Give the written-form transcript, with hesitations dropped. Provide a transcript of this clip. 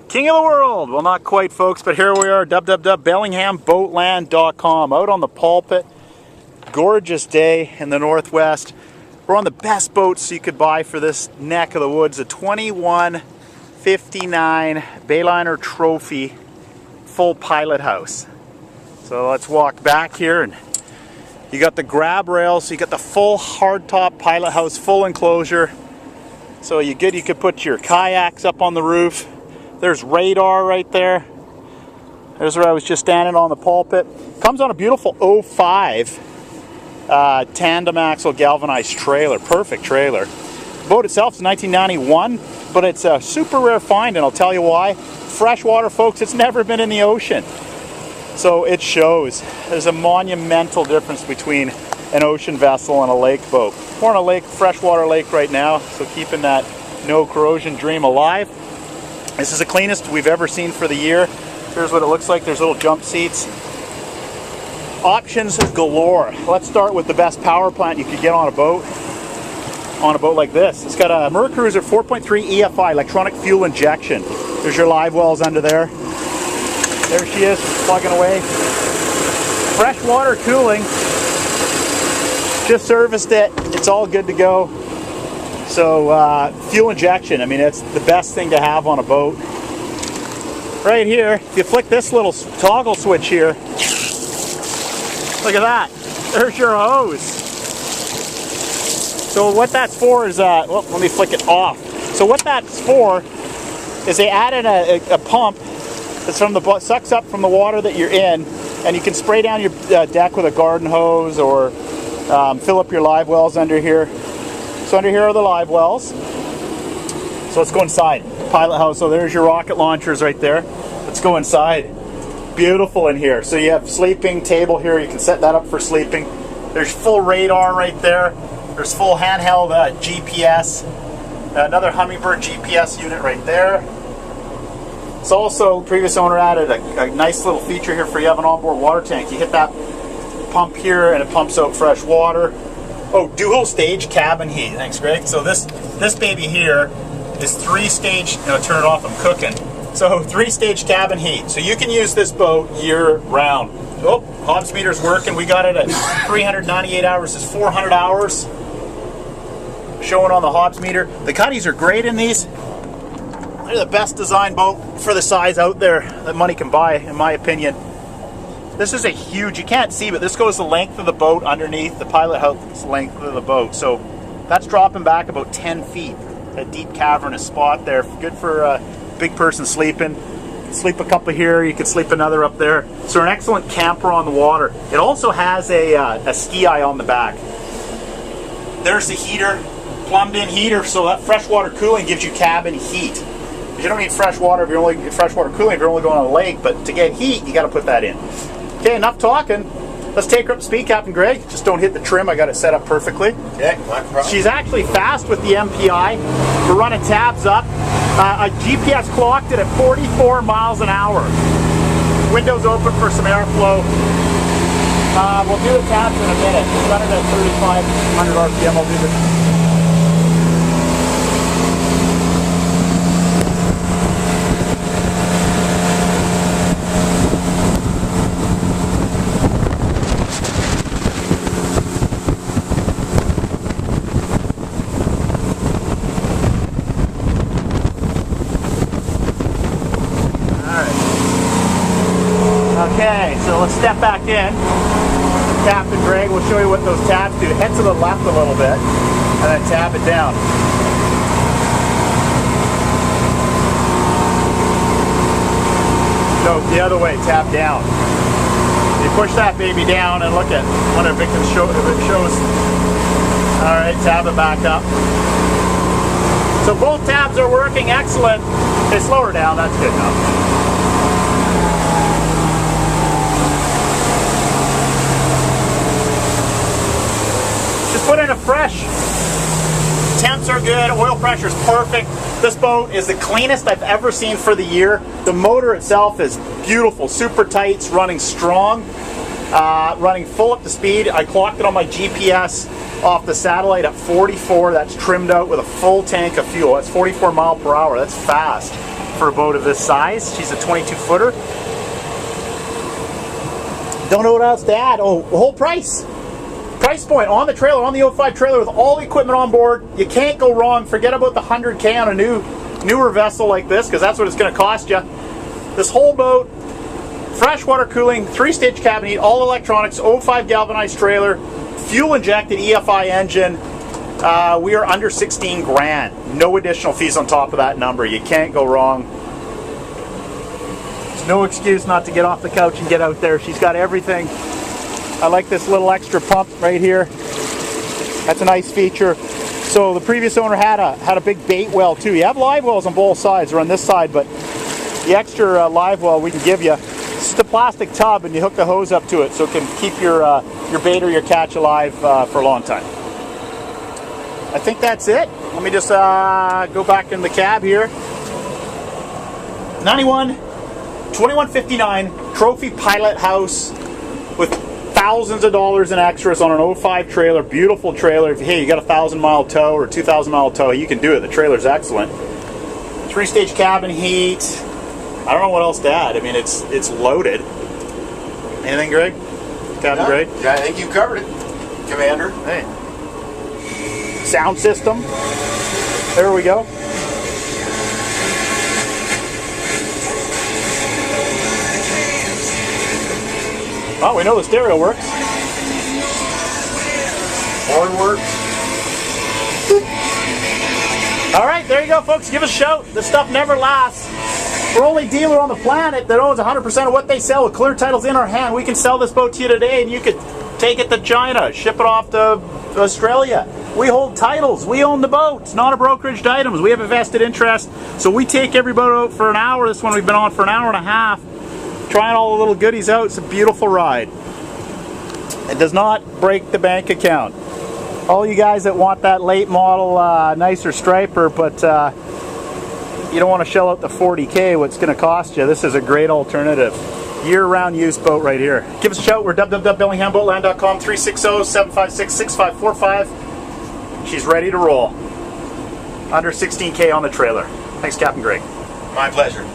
King of the world! Well, not quite, folks, but here we are, www.bellinghamboatland.com, out on the pulpit. Gorgeous day in the Northwest. We're on the best boats you could buy for this neck of the woods, a 2159 Bayliner Trophy full pilot house. So let's walk back here, and you got the grab rails, so you got the full hardtop pilot house, full enclosure. So you could put your kayaks up on the roof. There's radar right there. There's where I was just standing on the pulpit. Comes on a beautiful 05 tandem axle galvanized trailer. Perfect trailer. The boat itself is 1991, but it's a super rare find, and I'll tell you why. Freshwater, folks, it's never been in the ocean. So it shows. There's a monumental difference between an ocean vessel and a lake boat. We're on a lake, freshwater lake right now, so keeping that no corrosion dream alive. This is the cleanest we've ever seen for the year. Here's what it looks like. There's little jump seats. Options galore. Let's start with the best power plant you could get on a boat like this. It's got a Mercruiser 4.3 EFI, electronic fuel injection. There's your live wells under there. There she is, plugging away. Freshwater cooling. Just serviced it. It's all good to go. So fuel injection, I mean, it's the best thing to have on a boat. Right here, if you flick this little toggle switch here, look at that. There's your hose. So what that's for is, well, let me flick it off. So what that's for is they added a pump that's from the sucks up from the water that you're in, and you can spray down your deck with a garden hose or fill up your live wells under here. So under here are the live wells. So let's go inside. Pilot house. So there's your rocket launchers right there. Let's go inside. Beautiful in here. So you have sleeping table here. You can set that up for sleeping. There's full radar right there. There's full handheld GPS. Another Humminbird GPS unit right there. It's also, previous owner added a nice little feature here for you have an onboard water tank. You hit that pump here and it pumps out fresh water. Oh, dual stage cabin heat. Thanks, Greg. So this baby here is 3-stage, turn it off, I'm cooking. So 3-stage cabin heat. So you can use this boat year round. Oh, Hobbs meter's working. We got it at 398 hours. It's 400 hours. Showing on the Hobbs meter. The Cuddies are great in these. They're the best design boat for the size out there that money can buy, in my opinion. This is a huge, you can't see, but this goes the length of the boat underneath the pilot house length of the boat. So that's dropping back about 10 feet. A deep cavernous spot there. Good for a big person sleeping. Sleep a couple here, you could sleep another up there. So an excellent camper on the water. It also has a ski eye on the back. There's the heater, plumbed in heater, so that freshwater cooling gives you cabin heat. You don't need freshwater if you're only freshwater cooling if you're only going on a lake, but to get heat, you got to put that in. Okay, enough talking. Let's take her up to speed, Captain Greg. Just don't hit the trim. I got it set up perfectly. Okay, no problem. She's actually fast with the MPI. We're running tabs up. A GPS clocked it at 44 miles an hour. Windows open for some airflow. We'll do the tabs in a minute. We'll run it at 3,500 RPM. I'll do the Okay, so let's step back in. Captain Greg will show you what those tabs do. Head to the left a little bit, and then tab it down. No, the other way, tab down. You push that baby down and look at, wonder if it can show, if it shows. All right, tab it back up. So both tabs are working, excellent. Okay, slow her down, that's good enough. Just put in a fresh. Temps are good, oil pressure is perfect. This boat is the cleanest I've ever seen for the year. The motor itself is beautiful, super tight, it's running strong, running full up to speed. I clocked it on my GPS off the satellite at 44. That's trimmed out with a full tank of fuel. That's 44 miles per hour. That's fast. for a boat of this size. She's a 22 footer. Don't know what else to add. Oh, whole price. Price point on the trailer, on the 05 trailer with all the equipment on board. You can't go wrong. Forget about the 100K on a newer vessel like this, because that's what it's going to cost you. This whole boat, freshwater cooling, 3-stage cabin heat, all electronics, 05 galvanized trailer, fuel injected EFI engine. We are under 16 grand. No additional fees on top of that number. You can't go wrong. There's no excuse not to get off the couch and get out there. She's got everything. I like this little extra pump right here. That's a nice feature. So the previous owner had a big bait well too. You have live wells on both sides, or on this side, but the extra live well we can give you. It's just a plastic tub, and you hook the hose up to it so it can keep your bait or your catch alive for a long time. I think that's it. Let me just go back in the cab here. 2159 Trophy Pilot House with thousands of dollars in extras on an 05 trailer. Beautiful trailer. If hey, you got a 1,000-mile tow or 2,000-mile tow, you can do it. The trailer's excellent. 3-stage cabin heat. I don't know what else to add. I mean, it's loaded. Anything, Greg? Captain Greg? Yeah, I think you covered it, Commander. Hey. Sound system. There we go. Oh, we know the stereo works. Horn works. All right, there you go, folks. Give us a shout. This stuff never lasts. We're only dealer on the planet that owns 100% of what they sell with clear titles in our hand. We can sell this boat to you today, and you could take it to China, ship it off to Australia. We hold titles. We own the boat. It's not a brokeraged items. We have a vested interest. So we take every boat out for an hour. This one we've been on for an hour and a half, trying all the little goodies out. It's a beautiful ride. It does not break the bank account. All you guys that want that late model, nicer striper, but you don't want to shell out the 40K, what's going to cost you, this is a great alternative. Year-round use boat right here. Give us a shout. We're www.bellinghamboatland.com, 360-756-6545. She's ready to roll. Under 16K on the trailer. Thanks, Captain Greg. My pleasure.